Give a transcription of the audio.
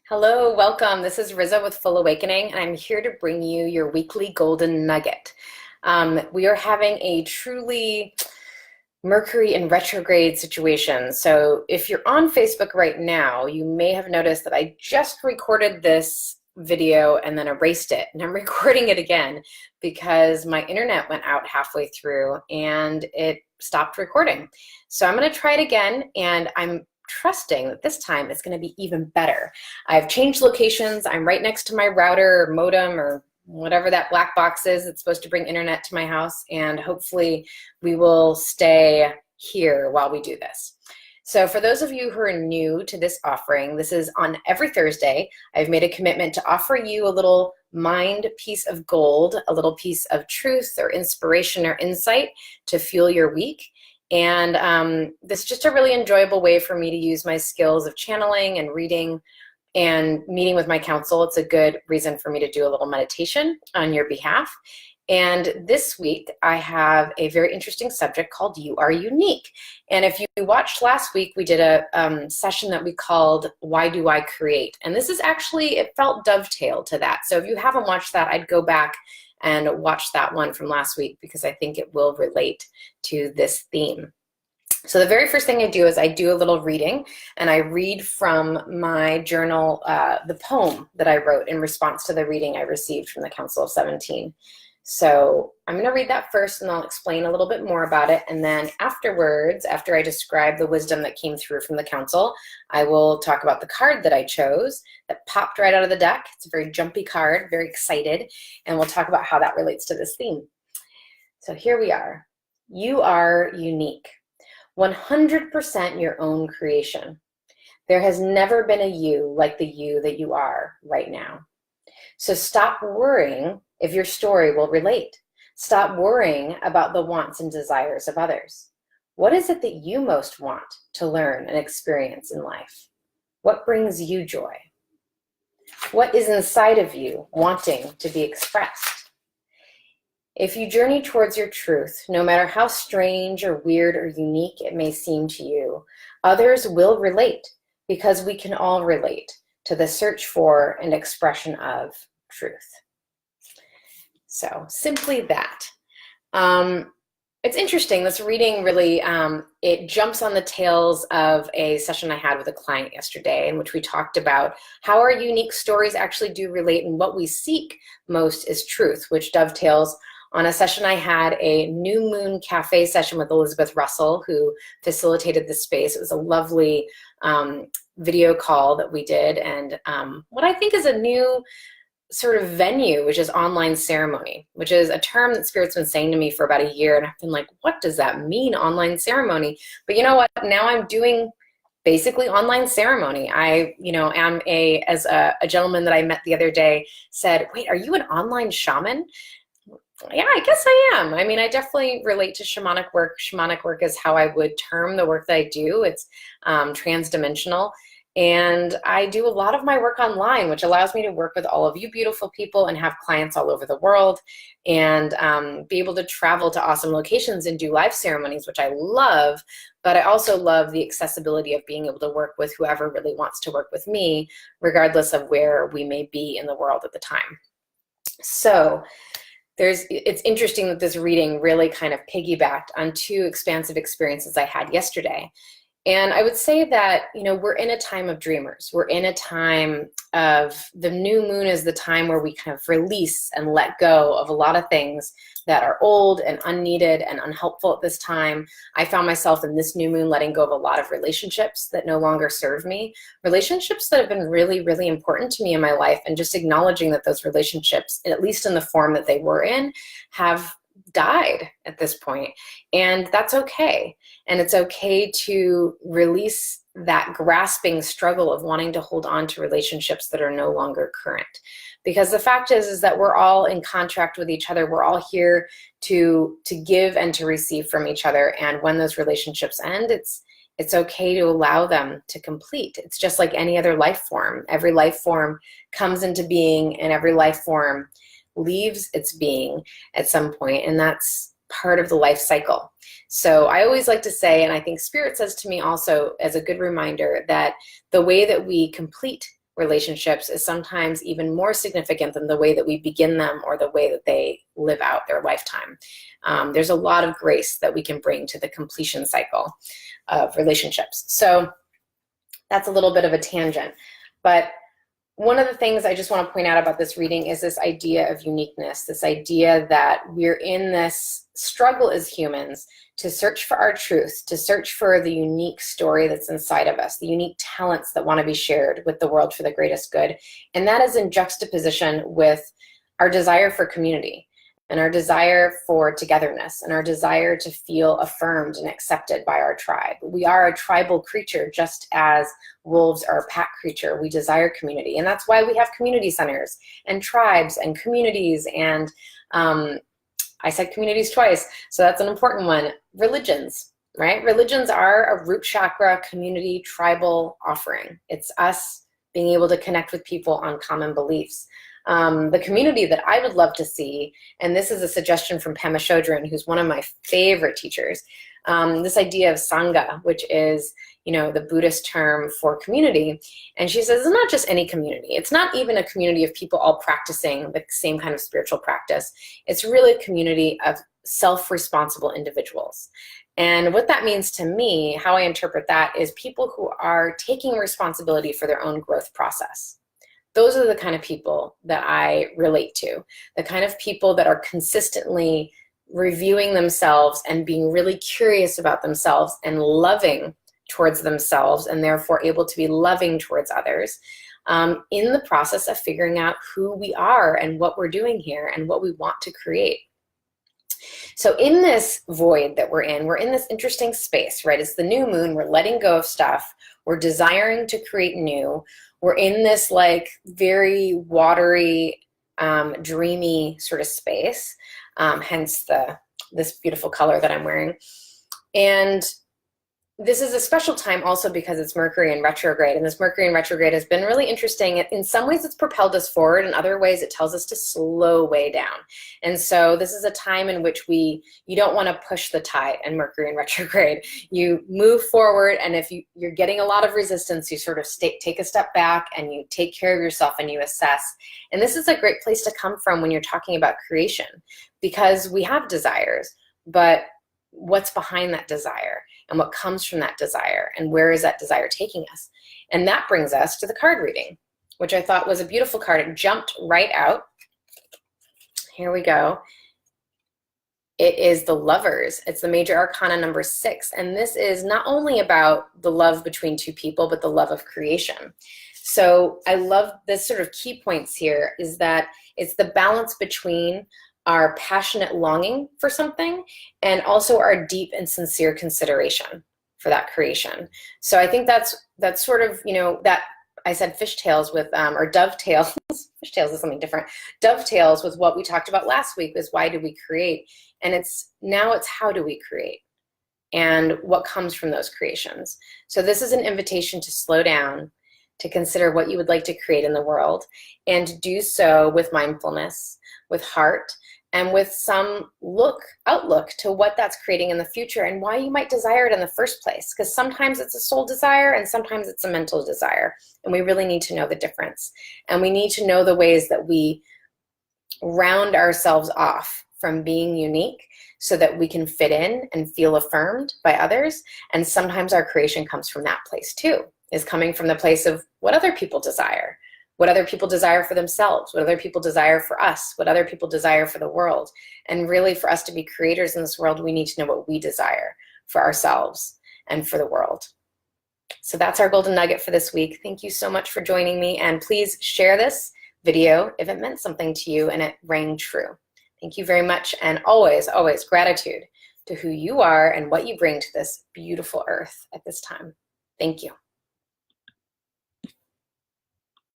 Hello, welcome. This is Riza with Full Awakening, and I'm here to bring you your weekly golden nugget. We are having a truly Mercury in retrograde situation. So if you're on Facebook right now, you may have noticed that I just recorded this video and then erased it. And I'm recording it again because my internet went out halfway through and it stopped recording. So I'm going to try it again, and I'm trusting that this time it's going to be even better. I've changed locations. I'm right next to my router or modem or whatever that black box is that's supposed to bring internet to my house, and hopefully we will stay here while we do this. So for those of you who are new to this offering, this is on every Thursday. I've made a commitment to offer you a little mind piece of gold, a little piece of truth or inspiration or insight to fuel your week. And this is just a really enjoyable way for me to use my skills of channeling and reading and meeting with my counsel. It's a good reason for me to do a little meditation on your behalf. And this week, I have a very interesting subject called You Are Unique. And if you watched last week, we did a session that we called Why Do I Create? And this is actually, it felt dovetailed to that. So if you haven't watched that, I'd go back and watch that one from last week because I think it will relate to this theme. So the very first thing I do is I do a little reading, and I read from my journal the poem that I wrote in response to the reading I received from the Council of 17. So I'm going to read that first, and I'll explain a little bit more about it. And then afterwards, after I describe the wisdom that came through from the council, I will talk about the card that I chose that popped right out of the deck. It's a very jumpy card, very excited, and we'll talk about how that relates to this theme. So here we are. You are unique. 100% your own creation. There has never been a you like the you that you are right now. So stop worrying if your story will relate. Stop worrying about the wants and desires of others. What is it that you most want to learn and experience in life? What brings you joy? What is inside of you wanting to be expressed? If you journey towards your truth, no matter how strange or weird or unique it may seem to you, others will relate because we can all relate to the search for and expression of truth. So simply that. It's interesting, this reading really, it jumps on the tails of a session I had with a client yesterday in which we talked about how our unique stories actually do relate, and what we seek most is truth, which dovetails on a session I had, a New Moon Cafe session with Elizabeth Russell, who facilitated the space. It was a lovely video call that we did, and what I think is a new sort of venue, which is online ceremony, which is a term that Spirit's been saying to me for about a year, and I've been like, what does that mean, online ceremony? But you know what, now I'm doing basically online ceremony. I, am as a gentleman that I met the other day said, wait, are you an online shaman? Yeah, I guess I am. I mean, I definitely relate to shamanic work. Shamanic work is how I would term the work that I do. It's transdimensional. And I do a lot of my work online, which allows me to work with all of you beautiful people and have clients all over the world, and be able to travel to awesome locations and do live ceremonies, which I love. But I also love the accessibility of being able to work with whoever really wants to work with me, regardless of where we may be in the world at the time. So it's interesting that this reading really kind of piggybacked on two expansive experiences I had yesterday. And I would say that, we're in a time of dreamers. We're in a time of, the new moon is the time where we kind of release and let go of a lot of things that are old and unneeded and unhelpful at this time. I found myself in this new moon letting go of a lot of relationships that no longer serve me, relationships that have been really, really important to me in my life, and just acknowledging that those relationships, at least in the form that they were in, have died at this point. And that's okay. And it's okay to release that grasping struggle of wanting to hold on to relationships that are no longer current. Because the fact is that we're all in contract with each other. We're all here to give and to receive from each other. And when those relationships end, it's okay to allow them to complete. It's just like any other life form. Every life form comes into being, and every life form leaves its being at some point, and that's part of the life cycle. So I always like to say, and I think Spirit says to me also as a good reminder, that the way that we complete relationships is sometimes even more significant than the way that we begin them or the way that they live out their lifetime. There's a lot of grace that we can bring to the completion cycle of relationships. So that's a little bit of a tangent. But one of the things I just want to point out about this reading is this idea of uniqueness, this idea that we're in this struggle as humans to search for our truth, to search for the unique story that's inside of us, the unique talents that want to be shared with the world for the greatest good. And that is in juxtaposition with our desire for community and our desire for togetherness and our desire to feel affirmed and accepted by our tribe. We are a tribal creature, just as wolves are a pack creature. We desire community, and that's why we have community centers and tribes and communities, and I said communities twice, so that's an important one. Religions, right? Religions are a root chakra, community, tribal offering. It's us being able to connect with people on common beliefs. The community that I would love to see, and this is a suggestion from Pema Chodron, who's one of my favorite teachers, this idea of Sangha, which is, you know, the Buddhist term for community. And she says it's not just any community. It's not even a community of people all practicing the same kind of spiritual practice. It's really a community of self-responsible individuals. And what that means to me, how I interpret that, is people who are taking responsibility for their own growth process. Those are the kind of people that I relate to, the kind of people that are consistently reviewing themselves and being really curious about themselves and loving towards themselves, and therefore able to be loving towards others, in the process of figuring out who we are and what we're doing here and what we want to create. So in this void that we're in this interesting space, right? It's the new moon. We're letting go of stuff. We're desiring to create new. We're in this like very watery, dreamy sort of space, hence this beautiful color that I'm wearing. And this is a special time also because it's Mercury in retrograde, and this Mercury in retrograde has been really interesting. In some ways it's propelled us forward, in other ways it tells us to slow way down. And so this is a time in which you don't want to push the tide in Mercury in retrograde. You move forward, and if you're getting a lot of resistance, you sort of take a step back and you take care of yourself and you assess. And this is a great place to come from when you're talking about creation, because we have desires, but what's behind that desire and what comes from that desire and where is that desire taking us? And that brings us to the card reading, which I thought was a beautiful card. It jumped right out. Here we go. It is the Lovers. It's the major arcana number 6. And this is not only about the love between two people, but the love of creation. So I love this sort of key points here is that it's the balance between our passionate longing for something and also our deep and sincere consideration for that creation. So I think that's sort of, you know, that I said fishtails with, or dovetails, fishtails is something different, dovetails with what we talked about last week is why do we create? And now it's how do we create and what comes from those creations. So this is an invitation to slow down, to consider what you would like to create in the world, and to do so with mindfulness, with heart, and with some outlook to what that's creating in the future and why you might desire it in the first place. Because sometimes it's a soul desire and sometimes it's a mental desire. And we really need to know the difference. And we need to know the ways that we round ourselves off from being unique so that we can fit in and feel affirmed by others. And sometimes our creation comes from that place too, is coming from the place of what other people desire. What other people desire for themselves, what other people desire for us, what other people desire for the world. And really for us to be creators in this world, we need to know what we desire for ourselves and for the world. So that's our golden nugget for this week. Thank you so much for joining me, and please share this video if it meant something to you and it rang true. Thank you very much, and always, always gratitude to who you are and what you bring to this beautiful earth at this time. Thank you.